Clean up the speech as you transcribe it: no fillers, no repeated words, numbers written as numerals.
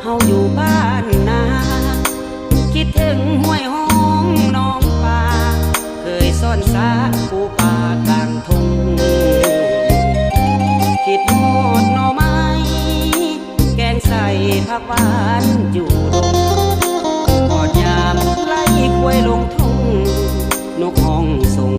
เฮาอยู่บ้านนาคิดถึงห้วยห้องน้องป่าเคยซ่อนสาปูป่ากลางทงคิดฮอดหน่อไม้แกงใส่ผักหวานอยู่ดงกอดยามไล่ควยลงทุ่งนกห้อง